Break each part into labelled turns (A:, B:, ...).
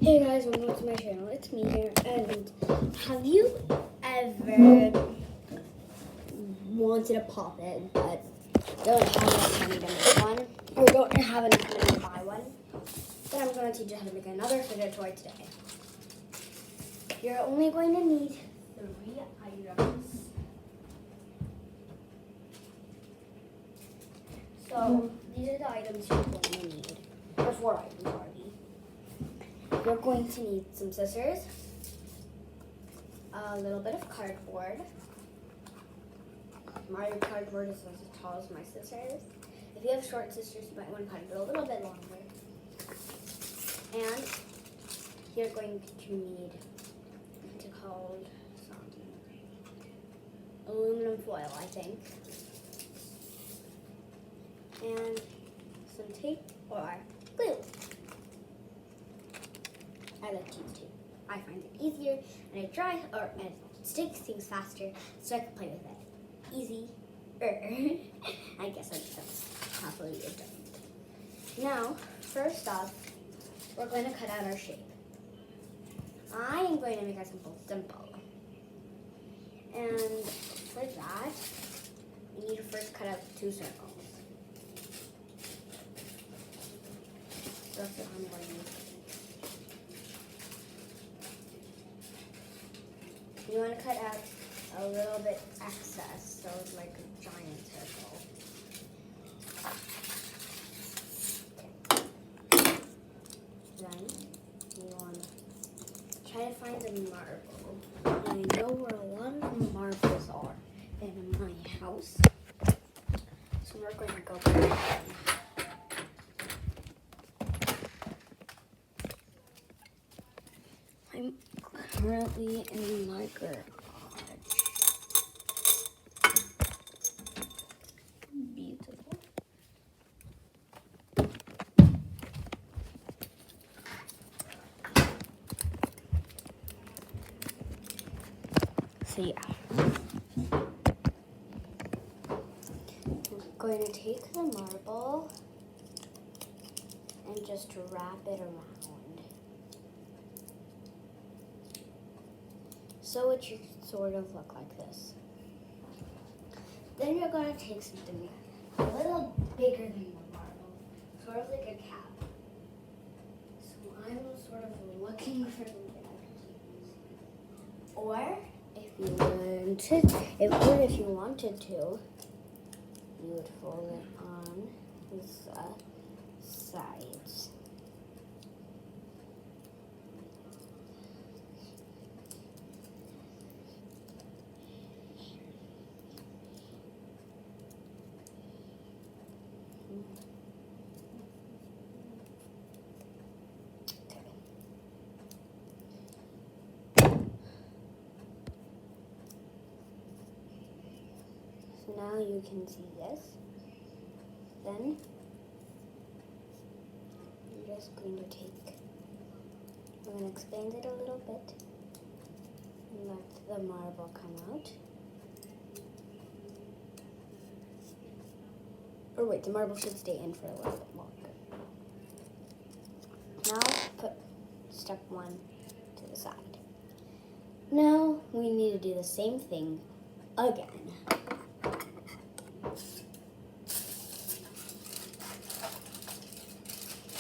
A: Hey guys, welcome to my channel. It's me here. And have you ever wanted a Pop-It but don't have enough money to make one, or don't have enough money to buy one? Then I'm going to teach you how to make another fidget toy today. You're only going to need 3 items. So these are the items you're going to need. Or 4 items already. You're going to need some scissors, a little bit of cardboard. My cardboard is as tall as my scissors. If you have short scissors, you might want to cut it a little bit longer. And you're going to need what's it called? Some aluminum foil, I think. And some tape or glue. I like to use tape. I find it easier and it dries and it sticks things faster, so I can play with it. Easy. I guess that's probably redundant. Now, first off, we're going to cut out our shape. I am going to make a simple. And for that, we need to first cut out 2 circles. That's what I'm going to use. You want to cut out a little bit excess, so it's like a giant circle. Okay. Then you want to try to find a marble. I know where a lot of marbles are in my house, so we're going to go for that. I'm currently in my garage. Beautiful. So yeah. I'm going to take the marble and just wrap it around. So it should sort of look like this. Then you're going to take something a little bigger than the marble, sort of like a cap. So I'm sort of looking for something I can use. Or if you wanted to, you would fold it on the sides. So now you can see this. Then I'm just going to I'm going to expand it a little bit and let the marble come out. Or wait, the marble should stay in for a little bit longer. Now put step 1 to the side. Now we need to do the same thing again.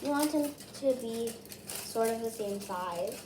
A: You want them to be sort of the same size.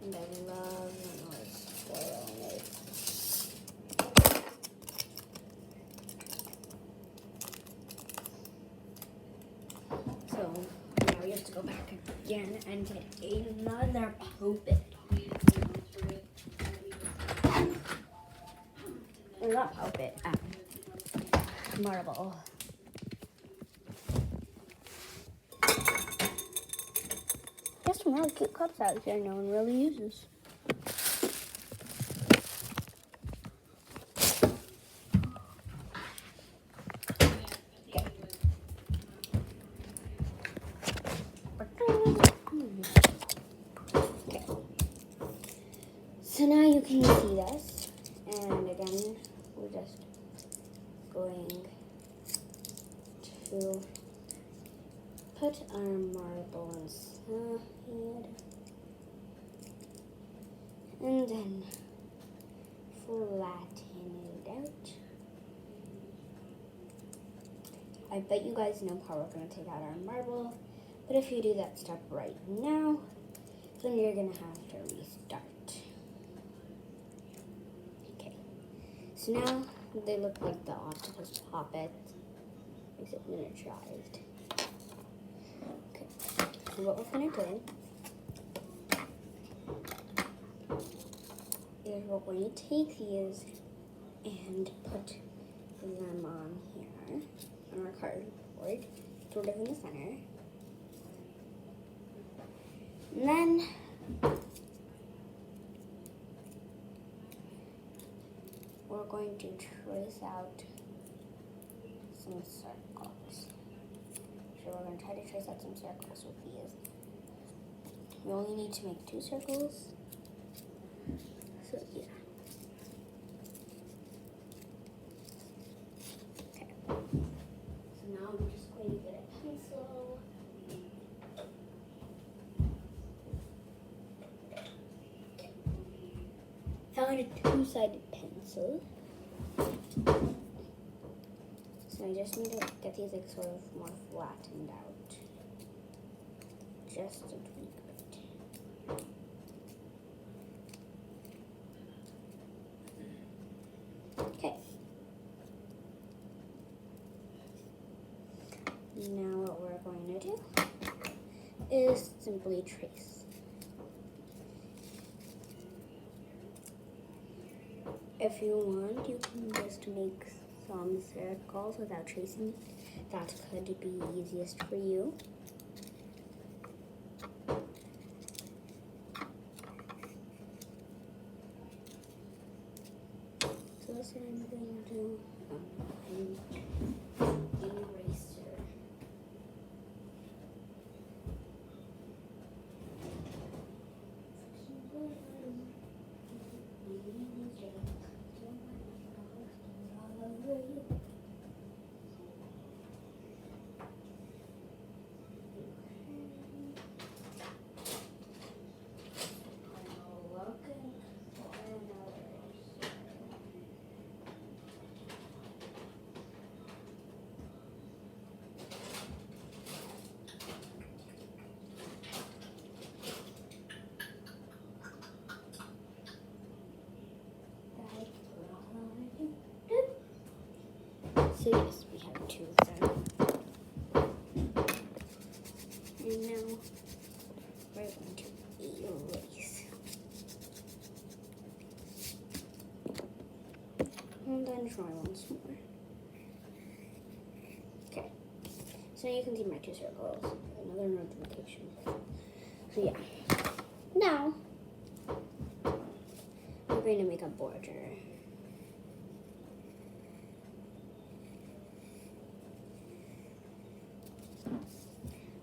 A: And I love when it's spoiled. So now we have to go back again and get another Pop-It. Or not Pop-It, marble. There's some really cute cups out here no one really uses. Okay. So now you can see this, and again, we're just going to put our marble inside and then flatten it out. I bet you guys know how we're going to take out our marble, but if you do that step right now, then you're going to have to restart. Okay, so now they look like the octopus poppet, except miniaturized. Okay, so what we're going to do is we're going to take these and put them on here, on our cardboard, sort of in the center. And then we're going to trace out some circles. So we're going to try to trace out some circles with these. We only need to make 2 circles. So yeah. Okay. So now I'm just going to get a pencil. Okay. Found a 2-sided pencil. So I just need to get these like sort of more flattened out. Just a tweak bit. Okay. Now what we're going to do is simply trace. If you want, you can just make some circles without tracing. That could be easiest for you. So this is what I'm going to do. An eraser. So yes, we have 2 of them. And now we're going to erase. And then try once more. Okay. So you can see my 2 circles. Another notification. So yeah. Now we're going to make a border.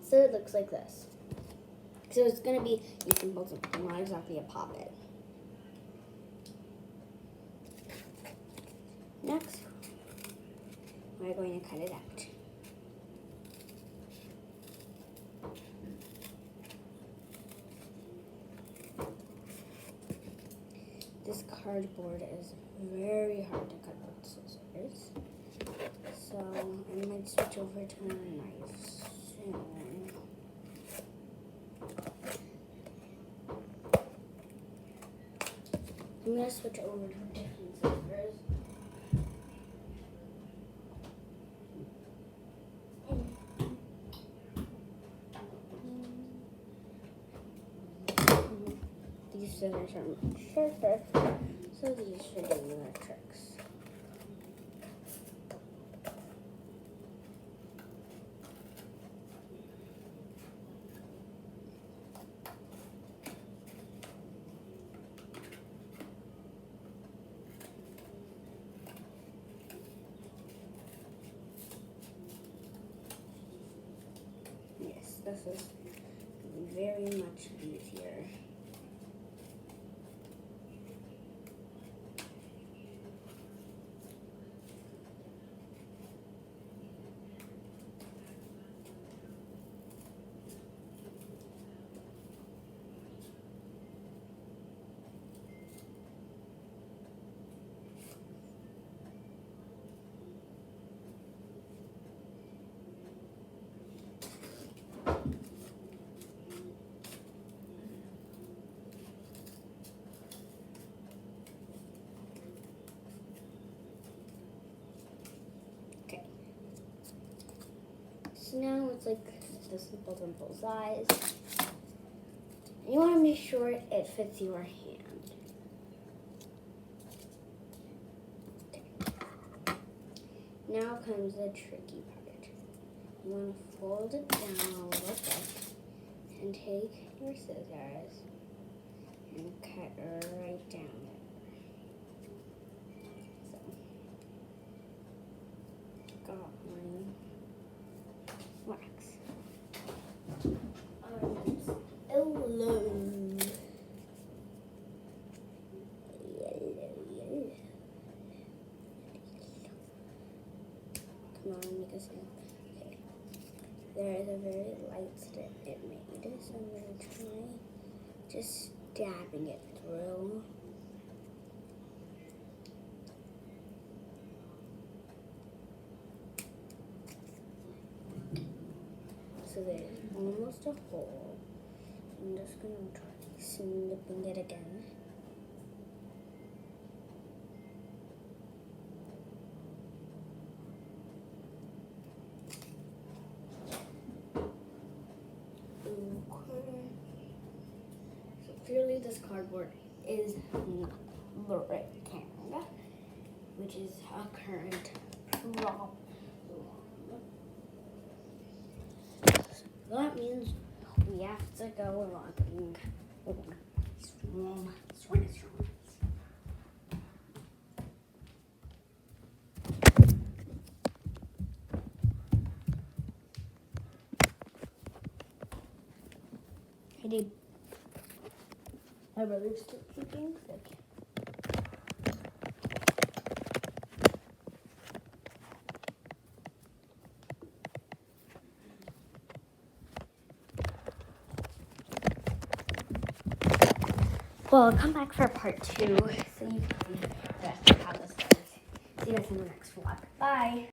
A: So it looks like this. So it's going to be, you can hold something, not exactly a poppet. Next, we're going to cut it out. This cardboard is very hard to cut with scissors. So I might switch over to a knife soon. I'm going to switch over to different scissors. These scissors are much sharper, so these should do the tricks. This is very much easier. So now it's like the simple size. You want to make sure it fits your hand. Okay. Now comes the tricky part. You want to fold it down a little bit and take your scissors and cut right down there. So, got my wax. Yellow. Come on, make a sound. Okay. There is a very light strip it made, so I'm going to try just dabbing it through. So there's almost a hole. I'm just going to try snipping it again. So clearly this cardboard is not the right kind, which is a current problem. So that means we have to go looking for swim. I did. My brother's still sleeping. Okay. Well, I'll come back for part 2 so you can see the rest of how this goes. See you guys in the next vlog. Bye.